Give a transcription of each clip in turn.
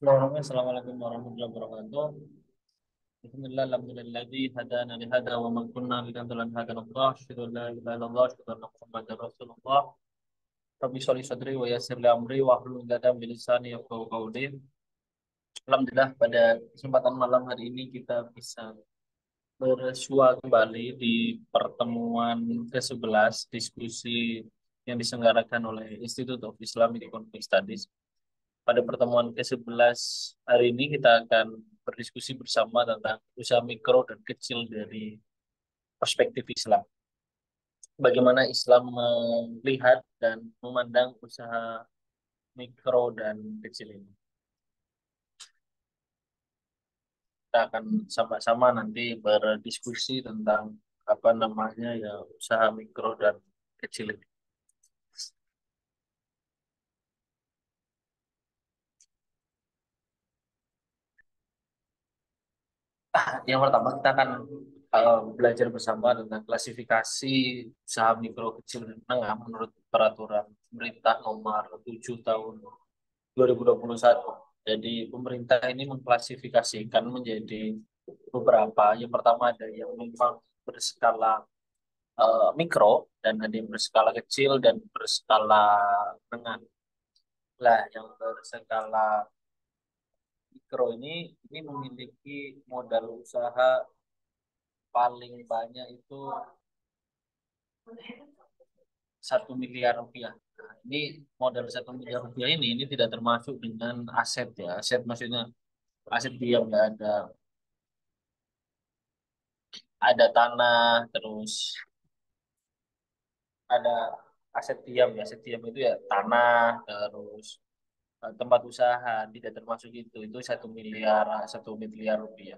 Assalamualaikum warahmatullahi wabarakatuh. Bismillah, alhamdulilladzi hadana li hada wa ma kunna linahtadiya lawla an hadana Allah. Asyhadu an la ilaha illallah, asyhadu anna Muhammadar Rasulullah. Rabbi sholli sadri wa yassir li amri wa hlul 'uqdatam min lisani yafqahu qawli. Alhamdulillah pada kesempatan malam hari ini kita bisa bersua kembali di pertemuan ke-11 diskusi yang diselenggarakan oleh Institute of Islamic Economic Studies. Pada pertemuan ke-11 hari ini kita akan berdiskusi bersama tentang usaha mikro dan kecil dari perspektif Islam. Bagaimana Islam melihat dan memandang usaha mikro dan kecil ini. Kita akan sama-sama nanti berdiskusi tentang apa namanya ya usaha mikro dan kecil ini. Yang pertama kita akan belajar bersama tentang klasifikasi usaha mikro, kecil, dan menengah menurut peraturan pemerintah nomor 7 tahun 2021. Jadi pemerintah ini mengklasifikasikan menjadi beberapa. Yang pertama ada yang memang berskala mikro dan ada yang berskala kecil dan berskala menengah. Lah yang berskala mikro ini memiliki modal usaha paling banyak itu 1 miliar rupiah. Nah, ini modal 1 miliar rupiah ini tidak termasuk dengan aset ya. Aset maksudnya aset diam nggak ada tanah terus ada aset diam ya. Aset diam itu ya tanah terus tempat usaha tidak termasuk itu 1 miliar rupiah.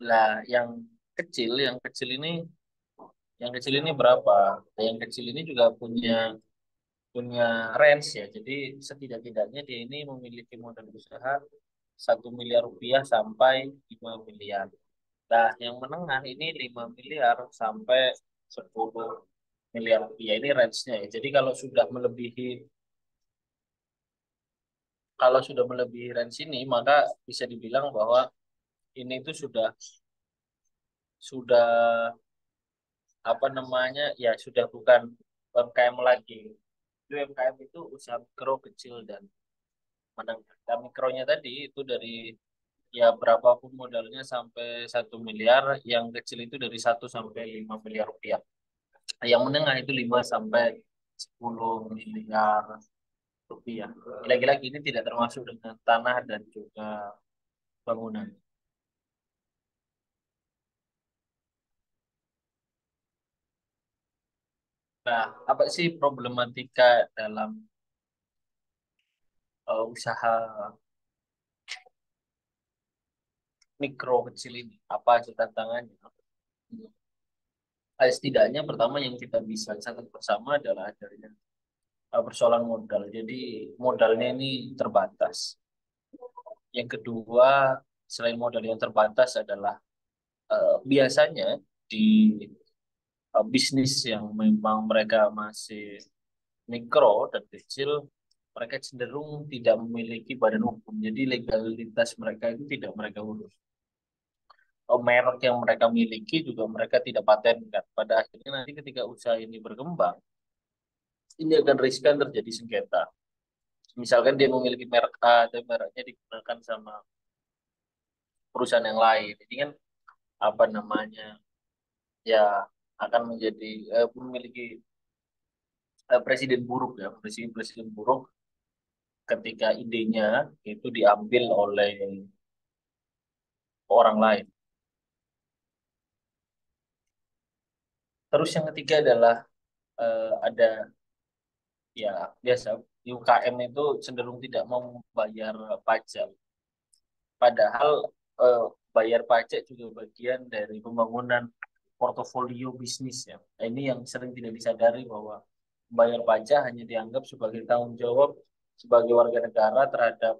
Lah yang kecil ini berapa? Nah, yang kecil ini juga punya punya range ya. Jadi setidak-tidaknya dia ini memiliki modal usaha 1 miliar rupiah sampai 5 miliar. Nah, yang menengah ini 5 miliar sampai 10 miliar rupiah. Ini range-nya ya. Jadi kalau sudah melebihi range ini, maka bisa dibilang bahwa ini itu sudah apa namanya ya sudah bukan UMKM lagi. UMKM itu usaha mikro, kecil dan menengah. Nah, mikronya tadi itu dari ya berapapun modalnya sampai 1 miliar, yang kecil itu dari 1 sampai 5 miliar rupiah. Yang menengah itu 5 sampai 10 miliar rupiah. Lagi-lagi ini tidak termasuk dengan tanah dan juga bangunan. Nah, apa sih problematika dalam usaha mikro kecil ini? Apa aja tantangannya? Setidaknya pertama yang kita bisa catat bersama adalah adanya persoalan modal. Jadi modalnya ini terbatas. Yang kedua, selain modal yang terbatas adalah biasanya di bisnis yang memang mereka masih mikro dan kecil, mereka cenderung tidak memiliki badan hukum. Jadi legalitas mereka itu tidak mereka urus. Merek yang mereka miliki juga mereka tidak patenkan. Pada akhirnya nanti ketika usaha ini berkembang, ini akan riskan terjadi sengketa. Misalkan dia memiliki merek A, dan mereknya digunakan sama perusahaan yang lain. Ini kan apa namanya ya akan menjadi memiliki presiden buruk ya, presiden presiden buruk ketika idenya itu diambil oleh orang lain. Terus yang ketiga adalah ada ya biasa UKM itu cenderung tidak mau membayar pajak. Padahal eh, bayar pajak juga bagian dari pembangunan portofolio bisnis ya. Nah, ini yang sering tidak disadari bahwa bayar pajak hanya dianggap sebagai tanggung jawab sebagai warga negara terhadap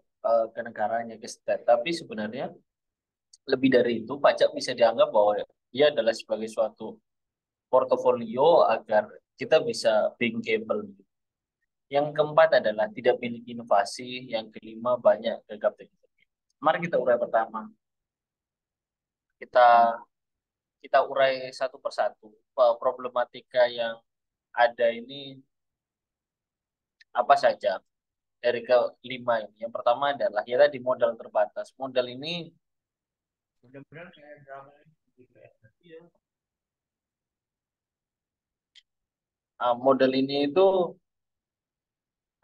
kenegaraan ke state. Tapi sebenarnya lebih dari itu, pajak bisa dianggap bahwa dia adalah sebagai suatu portofolio agar kita bisa bankable. Yang keempat adalah tidak memiliki inovasi. Yang kelima banyak gagap teknologi. Mari kita urai pertama. Kita kita urai satu persatu. Problematika yang ada ini apa saja dari kelima ini. Yang pertama adalah ya tadi modal terbatas. Modal ini benar-benar kayak drama gitu ya. Model ini itu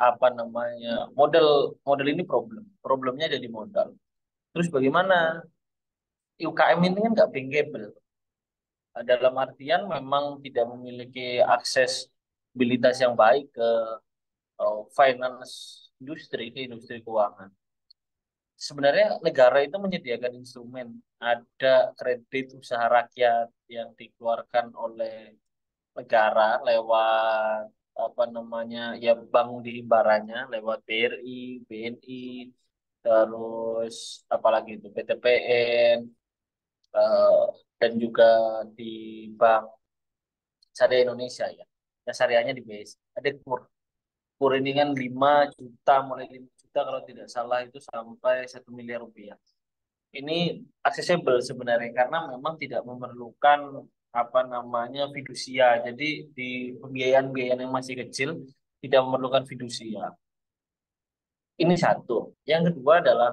apa namanya? Model model ini problemnya jadi modal. Terus bagaimana UKM ini kan nggak bankable. Dalam artian memang tidak memiliki aksesibilitas yang baik ke finance industri, ke industri keuangan. Sebenarnya negara itu menyediakan instrumen, ada kredit usaha rakyat yang dikeluarkan oleh negara lewat apa namanya ya bank di himbarannya lewat BRI, BNI, terus apalagi itu PTPN, eh, dan juga di Bank Syariah Indonesia ya. Ya syariahnya di BSI. Ada KUR. KUR ini kan 5 juta, mulai 5 juta kalau tidak salah itu sampai 1 miliar rupiah. Ini aksesibel sebenarnya karena memang tidak memerlukan apa namanya fidusia. Jadi di pembiayaan-pembiayaan yang masih kecil tidak memerlukan fidusia. Ini satu. Yang kedua adalah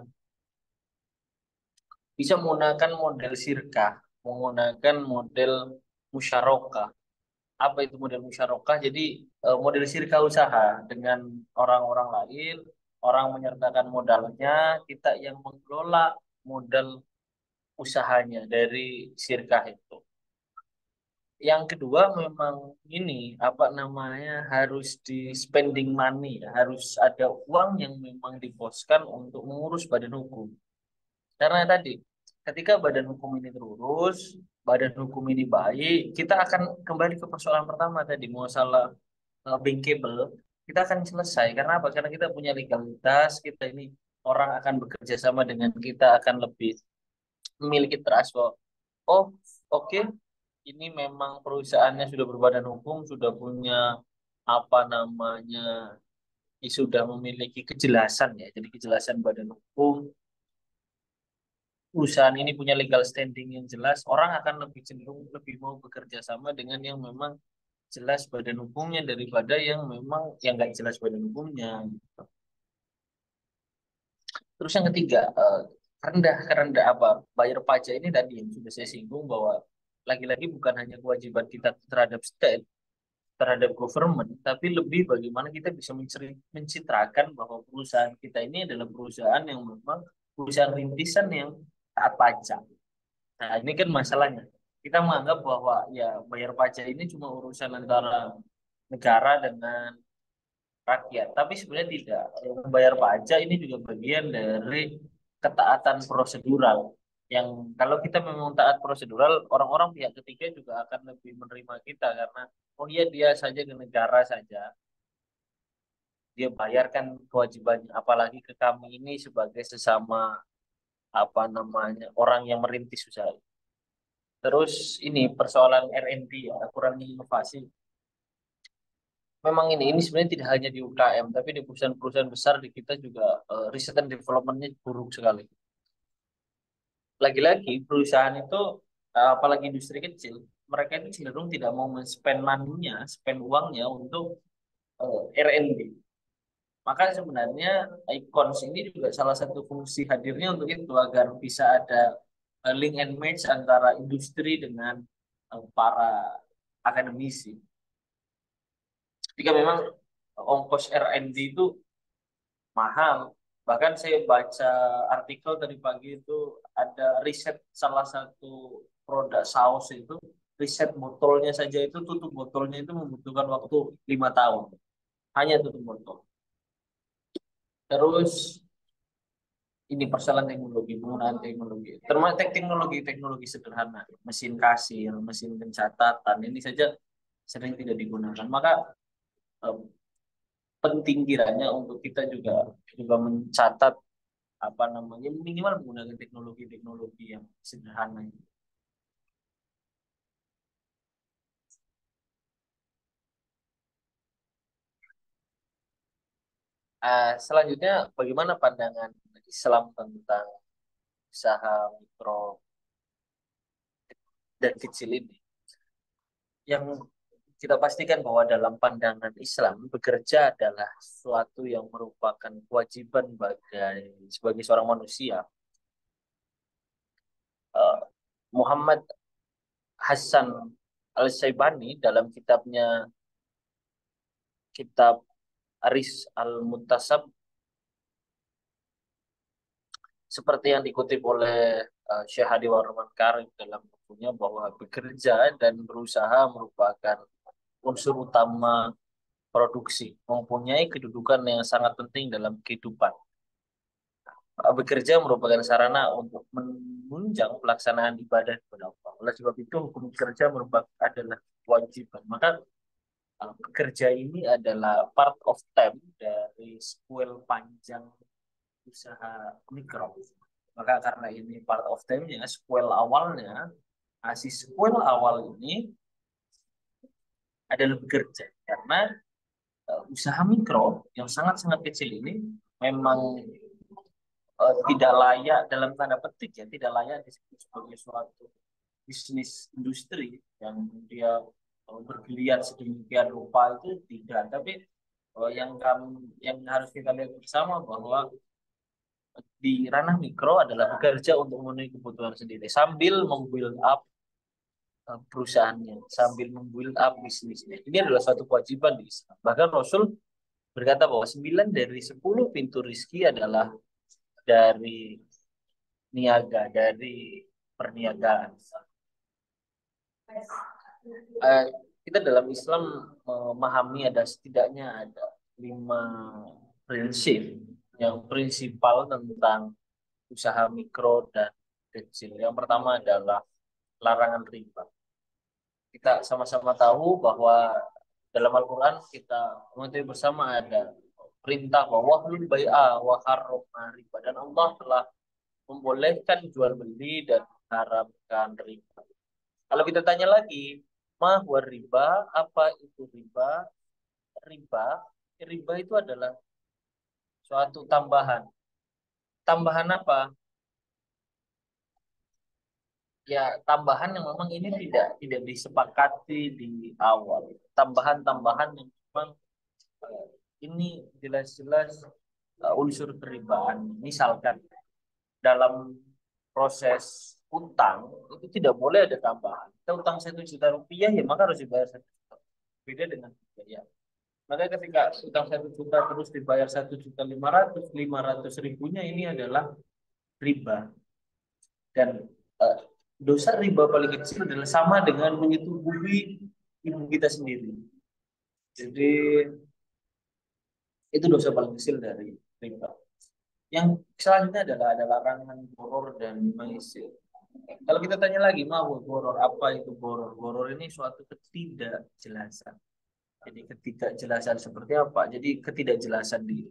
bisa menggunakan model sirkah, menggunakan model musyarakah. Apa itu model musyarakah? Jadi model sirkah usaha dengan orang-orang lain, orang menyertakan modalnya, kita yang mengelola modal usahanya dari sirkah itu. Yang kedua memang ini apa namanya harus di spending money ya, harus ada uang yang memang diposkan untuk mengurus badan hukum. Karena tadi ketika badan hukum ini terurus, badan hukum ini baik, kita akan kembali ke persoalan pertama tadi masalah bankable, kita akan selesai. Karena apa? Karena kita punya legalitas, kita ini orang akan bekerja sama dengan kita akan lebih memiliki trust bahwa oh oke, ini memang perusahaannya sudah berbadan hukum, sudah punya apa namanya, sudah memiliki kejelasan ya. Jadi kejelasan badan hukum, perusahaan ini punya legal standing yang jelas, orang akan lebih cenderung lebih mau bekerja sama dengan yang memang jelas badan hukumnya daripada yang memang yang nggak jelas badan hukumnya. Terus yang ketiga, rendah apa bayar pajak ini tadi yang sudah saya singgung bahwa lagi-lagi bukan hanya kewajiban kita terhadap state, terhadap government, tapi lebih bagaimana kita bisa mencitrakan bahwa perusahaan kita ini adalah perusahaan yang memang perusahaan rintisan yang taat pajak. Nah, ini kan masalahnya. Kita menganggap bahwa ya bayar pajak ini cuma urusan antara negara dengan rakyat, tapi sebenarnya tidak. Membayar pajak ini juga bagian dari ketaatan prosedural. Yang kalau kita memang taat prosedural, orang-orang pihak ketiga juga akan lebih menerima kita karena oh iya dia saja ke negara saja, dia bayarkan kewajibannya, apalagi ke kami ini sebagai sesama apa namanya orang yang merintis usaha. Terus ini persoalan R&D ya, kurang inovasi. Memang ini sebenarnya tidak hanya di UKM, tapi di perusahaan-perusahaan besar di kita juga riset dan developmentnya buruk sekali. Lagi-lagi perusahaan itu, apalagi industri kecil, mereka itu cenderung tidak mau men-spend money-nya, spend uangnya untuk R&D. Maka sebenarnya Icons ini juga salah satu fungsi hadirnya untuk itu agar bisa ada link and match antara industri dengan para akademisi. Jika memang ongkos R&D itu mahal. Bahkan saya baca artikel tadi pagi itu ada riset salah satu produk saus itu, riset botolnya saja itu tutup botolnya itu membutuhkan waktu 5 tahun. Hanya tutup botol. Terus ini persoalan teknologi, penggunaan teknologi. Termasuk teknologi sederhana, mesin kasir, mesin pencatatan, ini saja sering tidak digunakan. Maka eh, penting kiranya untuk kita juga juga mencatat apa namanya minimal menggunakan teknologi-teknologi yang sederhana. Selanjutnya, bagaimana pandangan Islam tentang usaha mikro dan kecil ini? Yang kita pastikan bahwa dalam pandangan Islam, bekerja adalah suatu yang merupakan kewajiban sebagai seorang manusia. Eh, Muhammad Hasan Al-Syaibani dalam kitab Aris Al-Muntasab, seperti yang dikutip oleh Syekh Hadi Warman Karim dalam bukunya, bahwa bekerja dan berusaha merupakan unsur utama produksi, mempunyai kedudukan yang sangat penting dalam kehidupan. Bekerja merupakan sarana untuk menunjang pelaksanaan ibadah kepada Allah. Oleh sebab itu, hukum kerja adalah kewajiban. Maka bekerja ini adalah part of time dari sequel panjang usaha mikro. Maka karena ini part of time-nya, sequel awalnya, si sequel awal ini adalah bekerja. Karena usaha mikro yang sangat-sangat kecil ini memang tidak layak, dalam tanda petik ya, tidak layak disebut sebagai suatu bisnis industri yang dia bergeliat sedemikian rupa, itu tidak. Tapi yang harus kita lihat bersama bahwa di ranah mikro adalah bekerja untuk memenuhi kebutuhan sendiri sambil membuild up perusahaannya, sambil membuild up bisnisnya. Ini adalah suatu kewajiban di Islam. Bahkan Rasul berkata bahwa 9 dari 10 pintu rizki adalah dari niaga, dari perniagaan. Eh, Kita dalam Islam memahami setidaknya ada 5 prinsip yang prinsipal tentang usaha mikro dan kecil. Yang pertama adalah larangan riba. Kita sama-sama tahu bahwa dalam Al-Quran kita mengetahui bersama ada perintah bahwa wahlul bai'a wa harrama riba, dan Allah telah membolehkan jual beli dan mengharamkan riba. Kalau kita tanya lagi, mahwa riba, apa itu riba? Riba, riba itu adalah suatu tambahan. Tambahan apa? Ya, tambahan yang memang ini tidak disepakati di awal. Tambahan-tambahan yang memang eh, ini jelas-jelas unsur keribaan. Misalkan dalam proses utang itu tidak boleh ada tambahan. Kita utang 1 juta rupiah, ya maka harus dibayar 1 juta. Beda dengan biaya. Maka ketika utang 1 juta terus dibayar 1,5 juta, 500 ribunya ini adalah riba. Dan eh, dosa riba paling kecil adalah sama dengan menyetubuhi ibu kita sendiri. Jadi itu dosa paling kecil dari riba. Yang selanjutnya adalah ada larangan boror dan maisir. Kalau kita tanya lagi, mau boror, apa itu boror? Boror ini suatu ketidakjelasan. Jadi ketidakjelasan seperti apa? Jadi ketidakjelasan di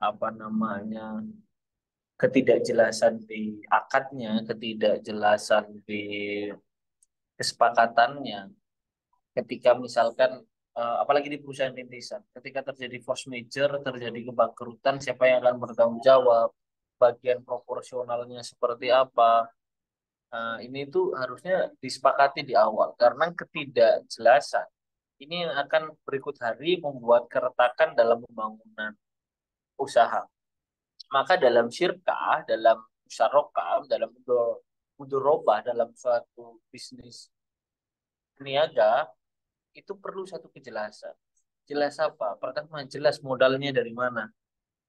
apa namanya? Ketidakjelasan di akadnya, ketidakjelasan di kesepakatannya. Ketika misalkan apalagi di perusahaan rintisan, ketika terjadi force major, terjadi kebangkrutan, siapa yang akan bertanggung jawab? Bagian proporsionalnya seperti apa? Ini tuh harusnya disepakati di awal, karena ketidakjelasan ini yang akan berikut hari membuat keretakan dalam pembangunan usaha. Maka dalam syirkah, dalam musyarakah, dalam mudorobah, dalam suatu bisnis niaga, itu perlu satu kejelasan. Jelas apa? Pertama, jelas modalnya dari mana.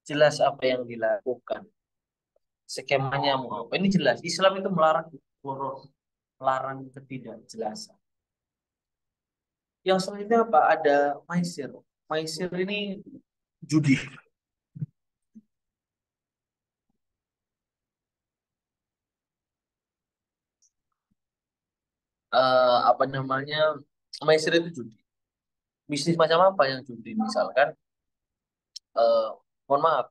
Jelas apa yang dilakukan. Skemanya mau apa. Ini jelas. Islam itu melarang boros, melarang ketidakjelasan. Yang selanjutnya apa? Ada maisir. Maisir ini judi. Apa namanya? Maisir itu judi. Bisnis macam apa yang judi? Misalkan, eh, mohon maaf,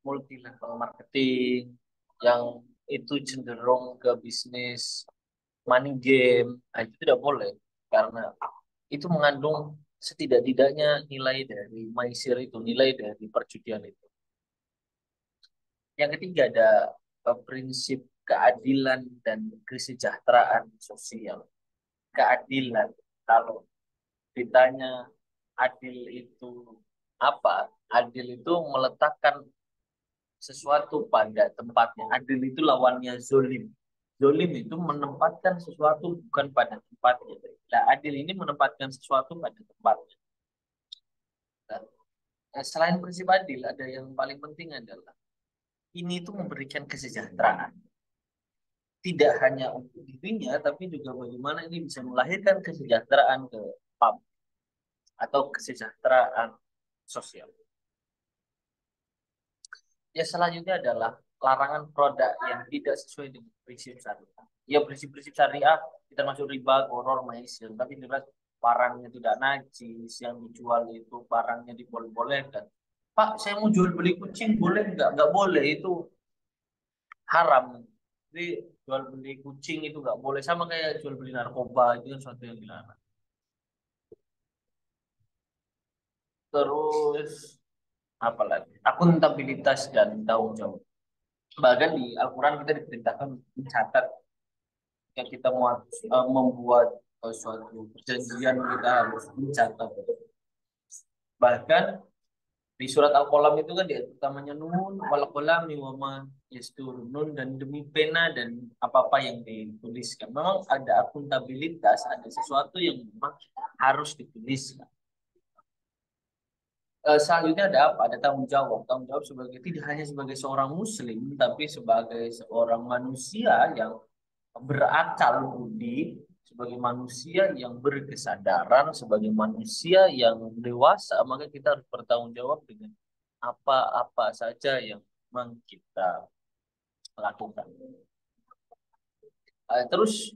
multi level marketing yang itu cenderung ke bisnis money game. Nah, itu tidak boleh karena itu mengandung setidak-tidaknya nilai dari maisir itu, nilai dari perjudian itu. Yang ketiga ada prinsip keadilan dan kesejahteraan sosial. Keadilan, kalau ditanya adil itu apa? Adil itu meletakkan sesuatu pada tempatnya. Adil itu lawannya zolim. Zolim itu menempatkan sesuatu bukan pada tempatnya. Nah, adil ini menempatkan sesuatu pada tempatnya. Nah, selain prinsip adil, ada yang paling penting adalah ini itu memberikan kesejahteraan. Tidak hanya untuk dirinya, tapi juga bagaimana ini bisa melahirkan kesejahteraan ke PAM atau kesejahteraan sosial. Ya, selanjutnya adalah larangan produk yang tidak sesuai dengan prinsip syariah. Ya, prinsip-prinsip syariah kita masuk riba, goror, maisir, tapi jelas barangnya tidak najis, yang dijual itu barangnya diboleh-bolehkan. Pak, saya mau jual beli kucing, boleh nggak? Nggak boleh, itu haram. Jadi jual beli kucing itu nggak boleh, sama kayak jual beli narkoba, itu kan suatu yang dilarang. Terus apa lagi? Akuntabilitas dan tanggung jawab. Bahkan di Al-Quran kita diperintahkan mencatat ketika kita mau membuat suatu perjanjian, kita harus mencatat. Bahkan di surat Al-Qalam itu kan di ayat utamanya nun wal qalami wa ma yasturun, nun dan demi pena dan apa-apa yang dituliskan. Memang ada akuntabilitas, ada sesuatu yang memang harus dituliskan. Selanjutnya ada apa? Ada tanggung jawab. Tanggung jawab sebagai tidak hanya sebagai seorang muslim, tapi sebagai seorang manusia yang berakal budi, sebagai manusia yang berkesadaran, sebagai manusia yang dewasa, maka kita harus bertanggung jawab dengan apa-apa saja yang memang kita lakukan. Terus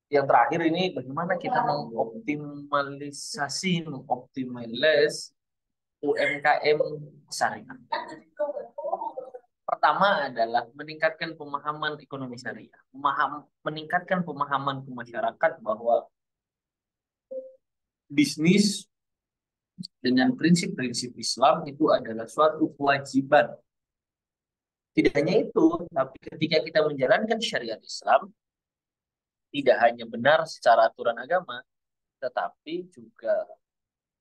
yang terakhir ini bagaimana kita mengoptimalisasi UMKM syariah. Pertama adalah meningkatkan pemahaman ekonomi syariah, meningkatkan pemahaman ke masyarakat bahwa bisnis dengan prinsip-prinsip Islam itu adalah suatu kewajiban. Tidak hanya itu, tapi ketika kita menjalankan syariat Islam, tidak hanya benar secara aturan agama, tetapi juga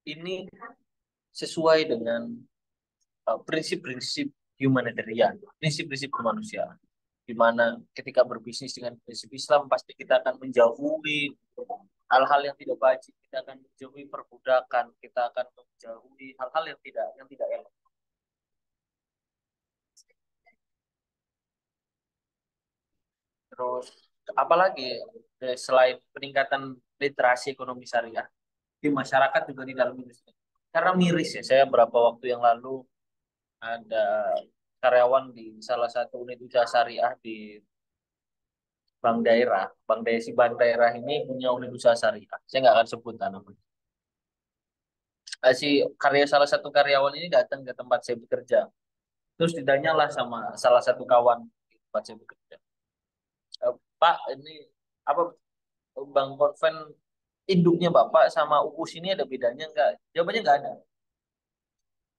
ini sesuai dengan prinsip-prinsip humanitarian, prinsip-prinsip kemanusiaan. Di mana ketika berbisnis dengan prinsip Islam, pasti kita akan menjauhi hal-hal yang tidak baik, kita akan menjauhi perbudakan, kita akan menjauhi hal-hal yang tidak elok. Terus apalagi selain peningkatan literasi ekonomi syariah di masyarakat juga di dalam industri. Karena miris ya, saya beberapa waktu yang lalu ada karyawan di salah satu unit usaha syariah di bank daerah. Bank daerah ini punya unit usaha syariah. Saya nggak akan sebut namanya. Si salah satu karyawan ini datang ke tempat saya bekerja. Terus ditanyalah sama salah satu kawan di tempat saya bekerja. Pak, ini apa Bang Konven induknya Bapak sama Upus ini ada bedanya nggak? Jawabannya nggak ada.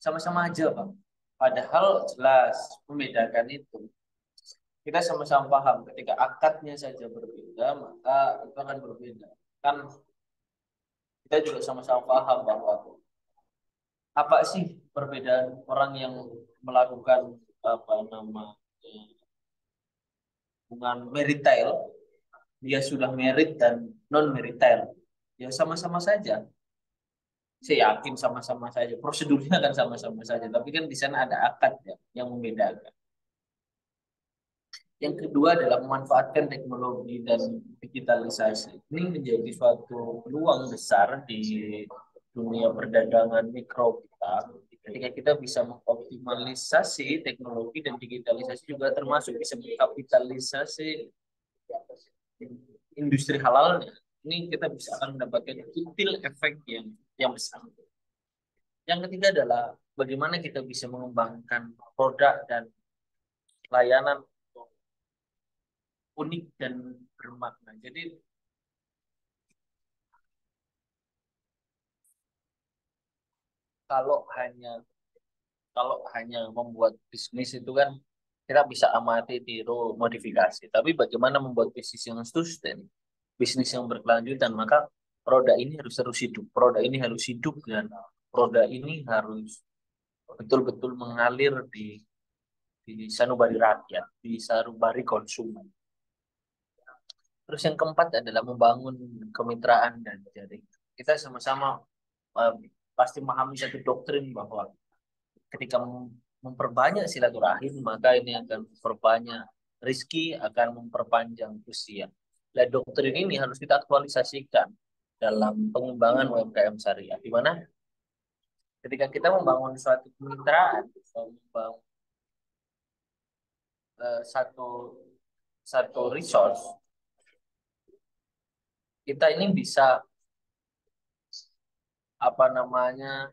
Sama-sama aja, Pak. Padahal jelas membedakan itu. Kita sama-sama paham ketika akadnya saja berbeda, maka itu akan berbeda. Kan kita juga sama-sama paham bahwa apa sih perbedaan orang yang melakukan apa nama hubungan marital, dia sudah merit dan non marital. Ya sama-sama saja. Saya yakin sama-sama saja. Prosedurnya kan sama-sama saja. Tapi kan di sana ada akad ya, yang membedakan. Yang kedua adalah memanfaatkan teknologi dan digitalisasi. Ini menjadi suatu peluang besar di dunia perdagangan mikro kita. Ketika kita bisa mengoptimalisasi teknologi dan digitalisasi juga termasuk bisa mengkapitalisasi industri halalnya. Ini kita bisa akan mendapatkan kutil efek yang besar. Yang ketiga adalah bagaimana kita bisa mengembangkan produk dan layanan unik dan bermakna. Jadi kalau hanya kalau hanya membuat bisnis itu kan kita bisa amati, tiru, modifikasi. Tapi bagaimana membuat bisnis yang sustain, bisnis yang berkelanjutan, maka produk ini harus terus hidup, produk ini harus hidup, dan produk ini harus betul-betul mengalir di sanubari rakyat, di sanubari konsumen. Terus yang keempat adalah membangun kemitraan dan jaring. Kita sama-sama eh, pasti memahami satu doktrin bahwa ketika memperbanyak silaturahim, maka ini akan memperbanyak rizki, akan memperpanjang usia. Dan doktrin ini harus kita aktualisasikan dalam pengembangan UMKM syariah, di mana ketika kita membangun suatu kemitraan, membangun satu satu resource, kita ini bisa apa namanya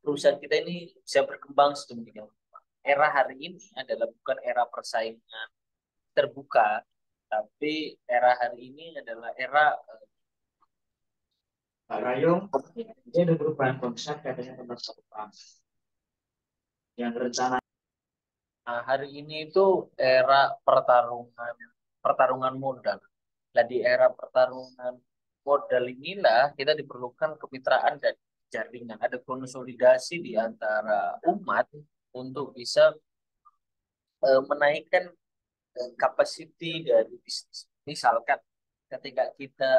perusahaan kita ini bisa berkembang sedemikian. Era hari ini adalah bukan era persaingan terbuka, tapi era hari ini adalah era Pak Rayong, dia ada perubahan konsep katanya tentang Jepang yang rencana. hari ini itu era pertarungan pertarungan modal. Nah, di era pertarungan modal inilah kita diperlukan kemitraan dan jaringan. Ada konsolidasi di antara umat untuk bisa menaikkan capacity dari bisnis. Misalkan ketika kita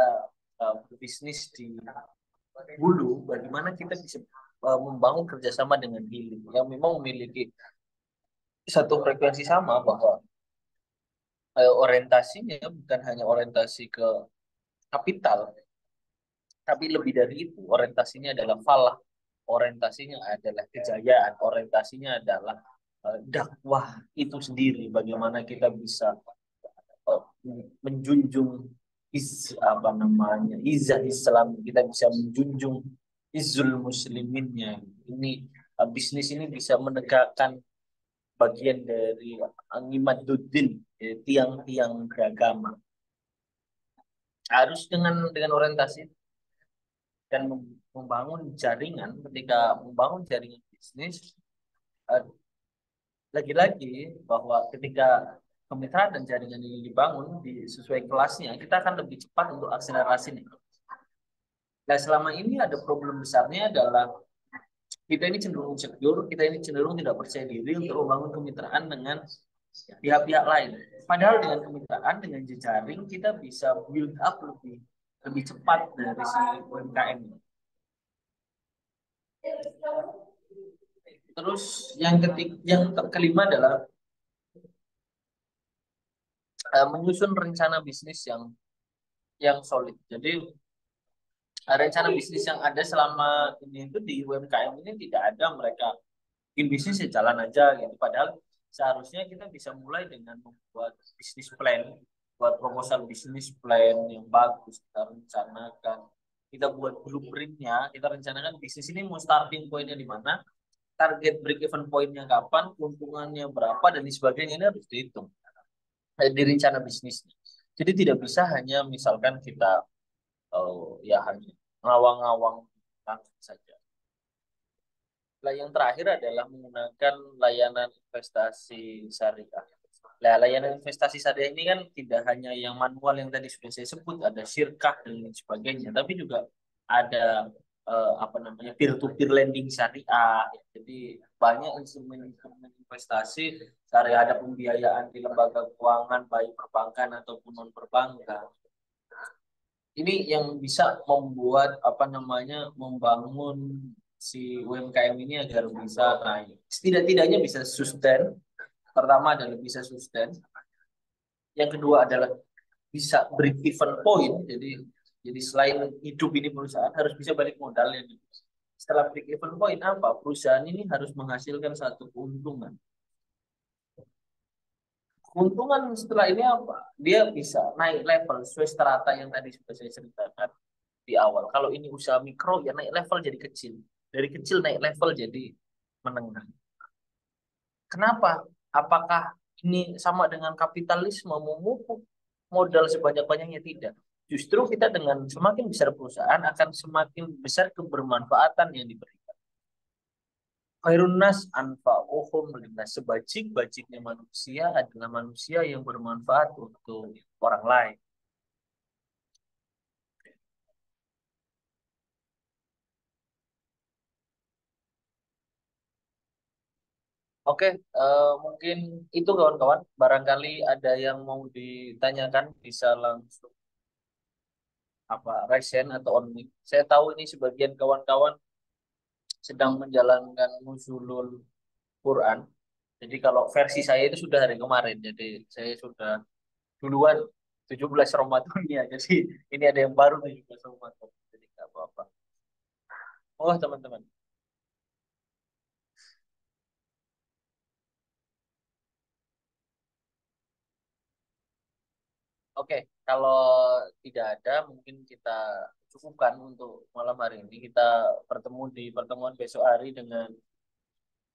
berbisnis di hulu, bagaimana kita bisa membangun kerjasama dengan hilir yang memang memiliki satu frekuensi sama, bahwa orientasinya bukan hanya orientasi ke kapital, tapi lebih dari itu orientasinya adalah falah, orientasinya adalah kejayaan, orientasinya adalah dakwah itu sendiri. Bagaimana kita bisa eh, menjunjung apa namanya izah Islam, kita bisa menjunjung izul musliminnya. Ini bisnis ini bisa menegakkan bagian dari Imaduddin, tiang-tiang beragama. Harus dengan orientasi dan membangun jaringan. Ketika membangun jaringan bisnis, eh, lagi-lagi bahwa ketika kemitraan dan jaringan ini dibangun sesuai kelasnya, kita akan lebih cepat untuk akselerasi nih. Nah, selama ini ada problem besarnya adalah kita ini cenderung insecure, kita ini cenderung tidak percaya diri untuk membangun kemitraan dengan pihak-pihak lain. Padahal dengan kemitraan, dengan jejaring, kita bisa build up lebih lebih cepat dari si UMKM. Terus yang kelima adalah menyusun rencana bisnis yang solid. Jadi rencana bisnis yang ada selama ini itu di UMKM ini tidak ada mereka bikin bisnis ya jalan aja gitu. Padahal seharusnya kita bisa mulai dengan membuat bisnis plan, buat proposal bisnis plan yang bagus, kita rencanakan, kita buat blueprintnya, kita rencanakan bisnis ini mau starting pointnya di mana, target break even pointnya kapan, keuntungannya berapa, dan sebagainya. Ini harus dihitung di rencana bisnisnya. Jadi tidak bisa hanya misalkan kita ya hanya ngawang-ngawang saja. Nah, yang terakhir adalah menggunakan layanan investasi syariah. Nah, layanan investasi syariah ini kan tidak hanya yang manual yang tadi sudah saya sebut, ada syirkah dan lain sebagainya, tapi juga ada apa namanya peer-to-peer lending syariah. Jadi banyak instrumen-instrumen investasi syariah, ada pembiayaan di lembaga keuangan baik perbankan ataupun non perbankan. Ini yang bisa membuat apa namanya membangun si UMKM ini agar bisa naik. Setidak-tidaknya bisa sustain. Pertama adalah bisa sustain. Yang kedua adalah bisa break even point. Jadi selain hidup ini perusahaan harus bisa balik modalnya. Setelah break even point apa? Perusahaan ini harus menghasilkan satu keuntungan. Keuntungan setelah ini apa? Dia bisa naik level sesuai strata yang tadi sudah saya ceritakan di awal. Kalau ini usaha mikro, ya naik level jadi kecil. Dari kecil naik level jadi menengah. Kenapa? Apakah ini sama dengan kapitalisme memupuk modal sebanyak-banyaknya? Tidak. Justru kita dengan semakin besar perusahaan akan semakin besar kebermanfaatan yang diberikan. Khairun nas anfa'uhum linnas. Sebajik-bajiknya manusia adalah manusia yang bermanfaat untuk orang lain. Oke, mungkin itu kawan-kawan. Barangkali ada yang mau ditanyakan, bisa langsung apa resen atau on mic. Saya tahu ini sebagian kawan-kawan sedang menjalankan nuzulul Quran. Jadi kalau versi saya itu sudah hari kemarin. Jadi saya sudah duluan 17 Ramadannya. Jadi ini ada yang baru 17 Ramadan. Jadi nggak apa-apa. Oh teman-teman. Oke, kalau tidak ada mungkin kita cukupkan untuk malam hari ini. Kita bertemu di pertemuan besok hari dengan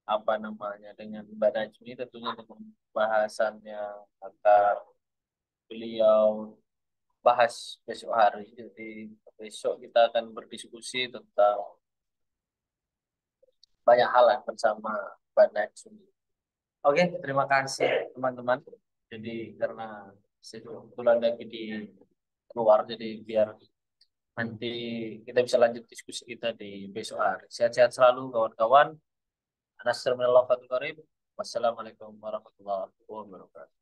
apa namanya dengan Mbak Najmi tentunya dengan bahasan yang akan beliau bahas besok hari. Jadi besok kita akan berdiskusi tentang banyak hal lah bersama Mbak Najmi. Oke, terima kasih teman-teman. Jadi karena saya kebetulan lagi di luar, jadi biar nanti kita bisa lanjut diskusi kita di besok hari. Sehat-sehat selalu kawan-kawan. Wassalamualaikum warahmatullahi wabarakatuh.